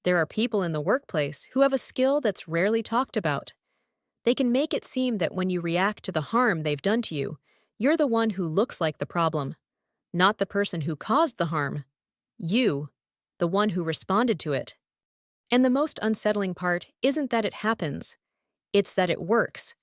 There are people in the workplace who have a skill that's rarely talked about. They can make it seem that when you react to the harm they've done to you, you're the one who looks like the problem, not the person who caused the harm. You, the one who responded to it. And the most unsettling part isn't that it happens, it's that it works.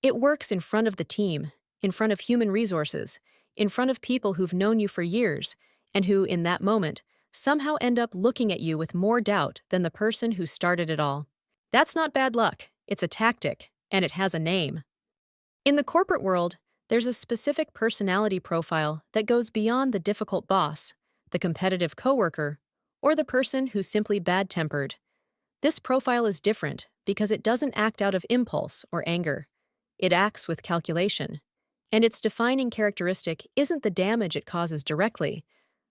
It works in front of the team, in front of human resources, in front of people who've known you for years, and who, in that moment, somehow end up looking at you with more doubt than the person who started it all. That's not bad luck, it's a tactic, and it has a name. In the corporate world, there's a specific personality profile that goes beyond the difficult boss, the competitive coworker, or the person who's simply bad-tempered. This profile is different because it doesn't act out of impulse or anger. It acts with calculation. And its defining characteristic isn't the damage it causes directly,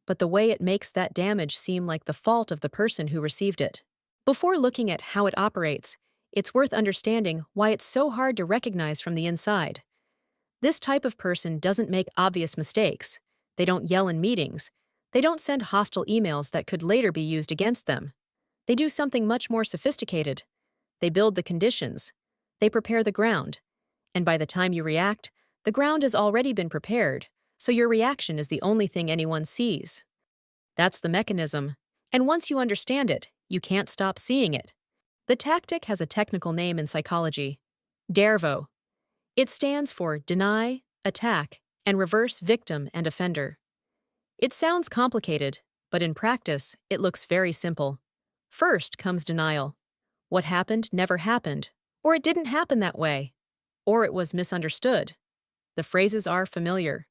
but the way it makes that damage seem like the fault of the person who received it. Before looking at how it operates, it's worth understanding why it's so hard to recognize from the inside. This type of person doesn't make obvious mistakes. They don't yell in meetings. They don't send hostile emails that could later be used against them. They do something much more sophisticated. They build the conditions. They prepare the ground. And by the time you react, the ground has already been prepared, so your reaction is the only thing anyone sees. That's the mechanism. And once you understand it, you can't stop seeing it. The tactic has a technical name in psychology: DARVO. It stands for deny, attack, and reverse victim and offender. It sounds complicated, but in practice, it looks very simple. First comes denial. What happened never happened, or it didn't happen that way, or it was misunderstood. The phrases are familiar.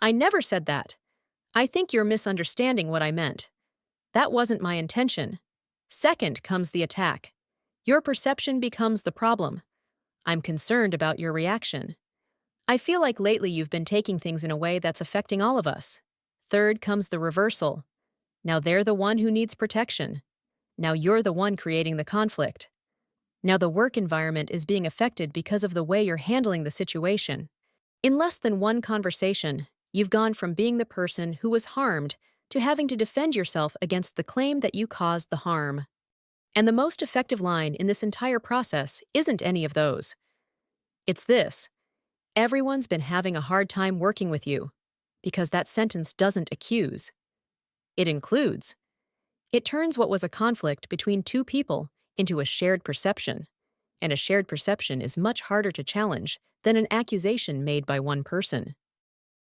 I never said that. I think you're misunderstanding what I meant. That wasn't my intention. Second comes the attack. Your perception becomes the problem. I'm concerned about your reaction. I feel like lately you've been taking things in a way that's affecting all of us. Third comes the reversal. Now they're the one who needs protection. Now you're the one creating the conflict. Now the work environment is being affected because of the way you're handling the situation. In less than one conversation, you've gone from being the person who was harmed to having to defend yourself against the claim that you caused the harm. And the most effective line in this entire process isn't any of those. It's this: everyone's been having a hard time working with you, because that sentence doesn't accuse. It includes. It turns what was a conflict between two people into a shared perception, and a shared perception is much harder to challenge than an accusation made by one person.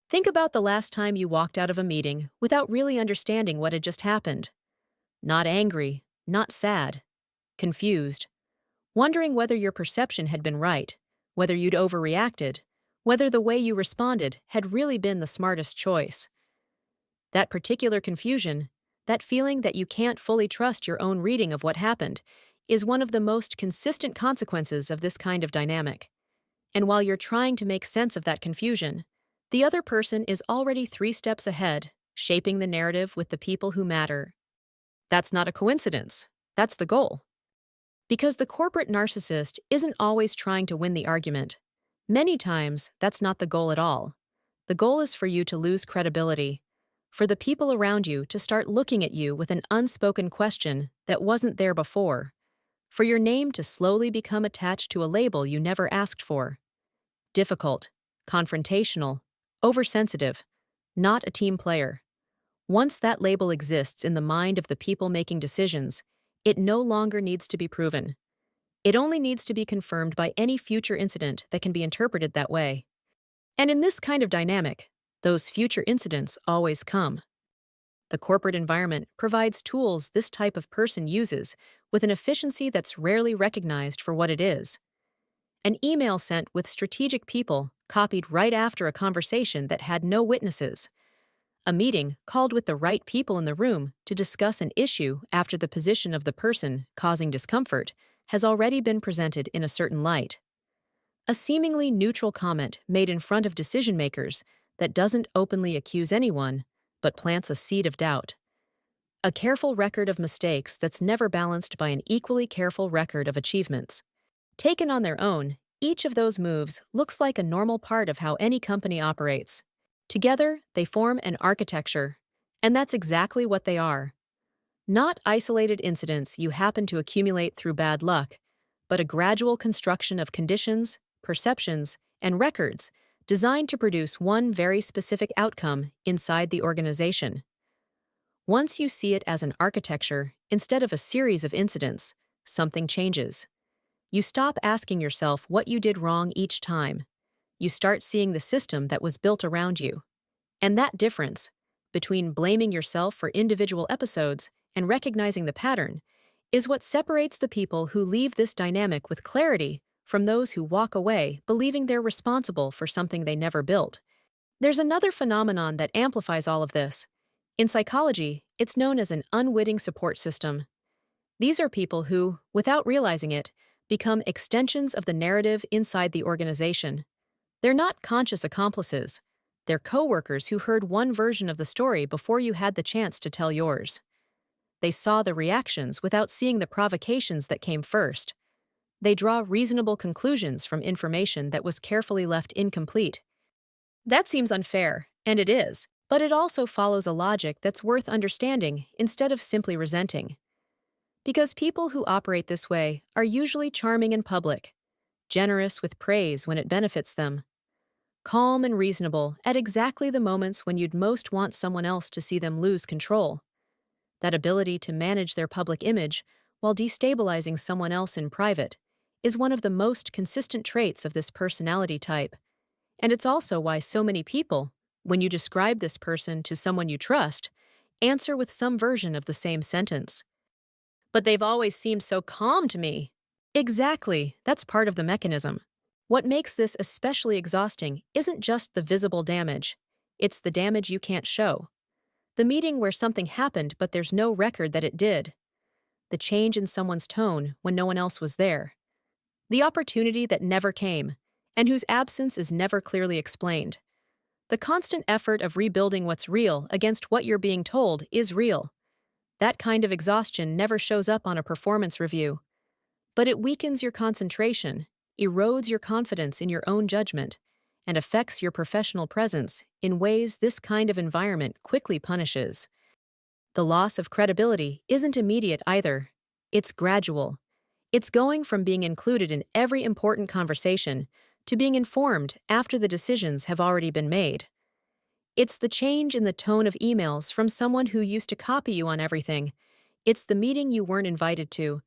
Think about the last time you walked out of a meeting without really understanding what had just happened. Not angry, not sad, confused, wondering whether your perception had been right, whether you'd overreacted, whether the way you responded had really been the smartest choice. That particular confusion, that feeling that you can't fully trust your own reading of what happened, is one of the most consistent consequences of this kind of dynamic. And while you're trying to make sense of that confusion, the other person is already 3 steps ahead, shaping the narrative with the people who matter. That's not a coincidence. That's the goal. Because the corporate narcissist isn't always trying to win the argument. Many times, that's not the goal at all. The goal is for you to lose credibility, for the people around you to start looking at you with an unspoken question that wasn't there before, for your name to slowly become attached to a label you never asked for. Difficult, confrontational, oversensitive, not a team player. Once that label exists in the mind of the people making decisions, it no longer needs to be proven. It only needs to be confirmed by any future incident that can be interpreted that way. And in this kind of dynamic, those future incidents always come. The corporate environment provides tools this type of person uses with an efficiency that's rarely recognized for what it is. An email sent with strategic people copied right after a conversation that had no witnesses. A meeting called with the right people in the room to discuss an issue after the position of the person causing discomfort has already been presented in a certain light. A seemingly neutral comment made in front of decision-makers that doesn't openly accuse anyone, but plants a seed of doubt. A careful record of mistakes that's never balanced by an equally careful record of achievements. Taken on their own, each of those moves looks like a normal part of how any company operates. Together, they form an architecture, and that's exactly what they are. Not isolated incidents you happen to accumulate through bad luck, but a gradual construction of conditions, perceptions, and records designed to produce one very specific outcome inside the organization. Once you see it as an architecture instead of a series of incidents, something changes. You stop asking yourself what you did wrong each time. You start seeing the system that was built around you. And that difference, between blaming yourself for individual episodes and recognizing the pattern, is what separates the people who leave this dynamic with clarity from those who walk away believing they're responsible for something they never built. There's another phenomenon that amplifies all of this. In psychology, it's known as an unwitting support system. These are people who, without realizing it, become extensions of the narrative inside the organization. They're not conscious accomplices. They're coworkers who heard one version of the story before you had the chance to tell yours. They saw the reactions without seeing the provocations that came first. They draw reasonable conclusions from information that was carefully left incomplete. That seems unfair, and it is, but it also follows a logic that's worth understanding instead of simply resenting. Because people who operate this way are usually charming in public, generous with praise when it benefits them, calm and reasonable at exactly the moments when you'd most want someone else to see them lose control. That ability to manage their public image while destabilizing someone else in private is one of the most consistent traits of this personality type. And it's also why so many people, when you describe this person to someone you trust, answer with some version of the same sentence. But they've always seemed so calm to me. Exactly, that's part of the mechanism. What makes this especially exhausting isn't just the visible damage, it's the damage you can't show. The meeting where something happened but there's no record that it did. The change in someone's tone when no one else was there. The opportunity that never came, and whose absence is never clearly explained. The constant effort of rebuilding what's real against what you're being told is real. That kind of exhaustion never shows up on a performance review. But it weakens your concentration, erodes your confidence in your own judgment, and affects your professional presence in ways this kind of environment quickly punishes. The loss of credibility isn't immediate either. It's gradual. It's going from being included in every important conversation to being informed after the decisions have already been made. It's the change in the tone of emails from someone who used to copy you on everything. It's the meeting you weren't invited to,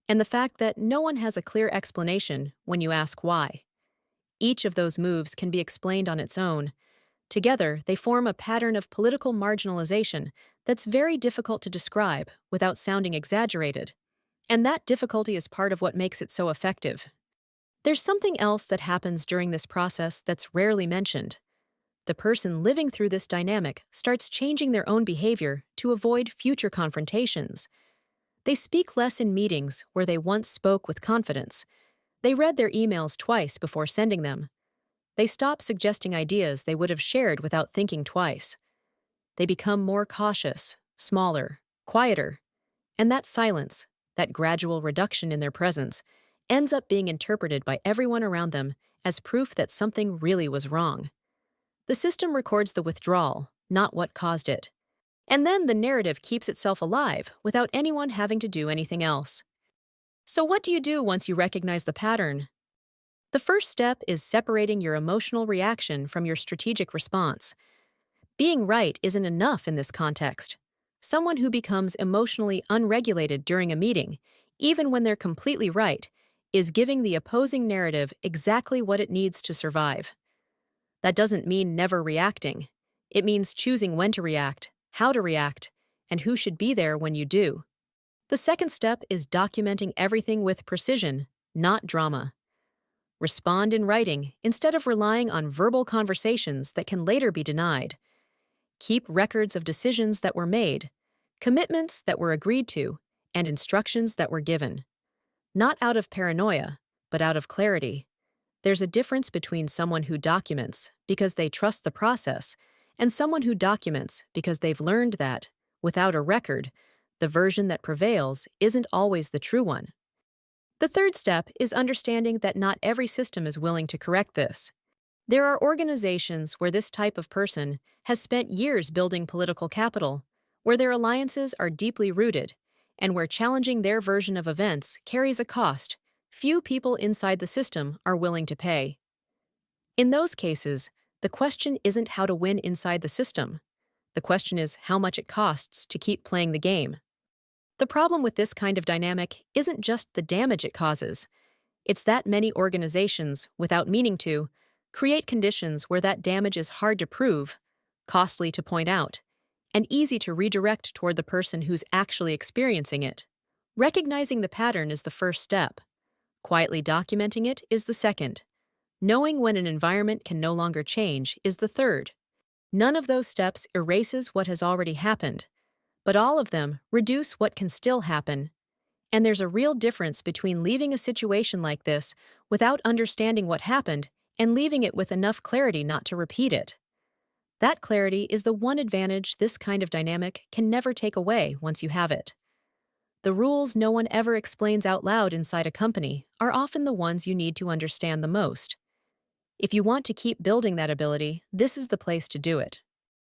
and the fact that no one has a clear explanation when you ask why. Each of those moves can be explained on its own. Together, they form a pattern of political marginalization that's very difficult to describe without sounding exaggerated. And that difficulty is part of what makes it so effective. There's something else that happens during this process that's rarely mentioned. The person living through this dynamic starts changing their own behavior to avoid future confrontations. They speak less in meetings where they once spoke with confidence. They read their emails twice before sending them. They stop suggesting ideas they would have shared without thinking twice. They become more cautious, smaller, quieter. And that silence, that gradual reduction in their presence, ends up being interpreted by everyone around them as proof that something really was wrong. The system records the withdrawal, not what caused it. And then the narrative keeps itself alive without anyone having to do anything else. So what do you do once you recognize the pattern? The first step is separating your emotional reaction from your strategic response. Being right isn't enough in this context. Someone who becomes emotionally unregulated during a meeting, even when they're completely right, is giving the opposing narrative exactly what it needs to survive. That doesn't mean never reacting. It means choosing when to react, how to react, and who should be there when you do. The second step is documenting everything with precision, not drama. Respond in writing instead of relying on verbal conversations that can later be denied. Keep records of decisions that were made, commitments that were agreed to, and instructions that were given. Not out of paranoia, but out of clarity. There's a difference between someone who documents because they trust the process and someone who documents because they've learned that, without a record, the version that prevails isn't always the true one. The third step is understanding that not every system is willing to correct this. There are organizations where this type of person has spent years building political capital, where their alliances are deeply rooted, and where challenging their version of events carries a cost few people inside the system are willing to pay. In those cases, the question isn't how to win inside the system. The question is how much it costs to keep playing the game. The problem with this kind of dynamic isn't just the damage it causes, it's that many organizations, without meaning to, create conditions where that damage is hard to prove, costly to point out, and easy to redirect toward the person who's actually experiencing it. Recognizing the pattern is the first step. Quietly documenting it is the second. Knowing when an environment can no longer change is the third. None of those steps erases what has already happened, but all of them reduce what can still happen. And there's a real difference between leaving a situation like this without understanding what happened and leaving it with enough clarity not to repeat it. That clarity is the one advantage this kind of dynamic can never take away once you have it. The rules no one ever explains out loud inside a company are often the ones you need to understand the most. If you want to keep building that ability, this is the place to do it.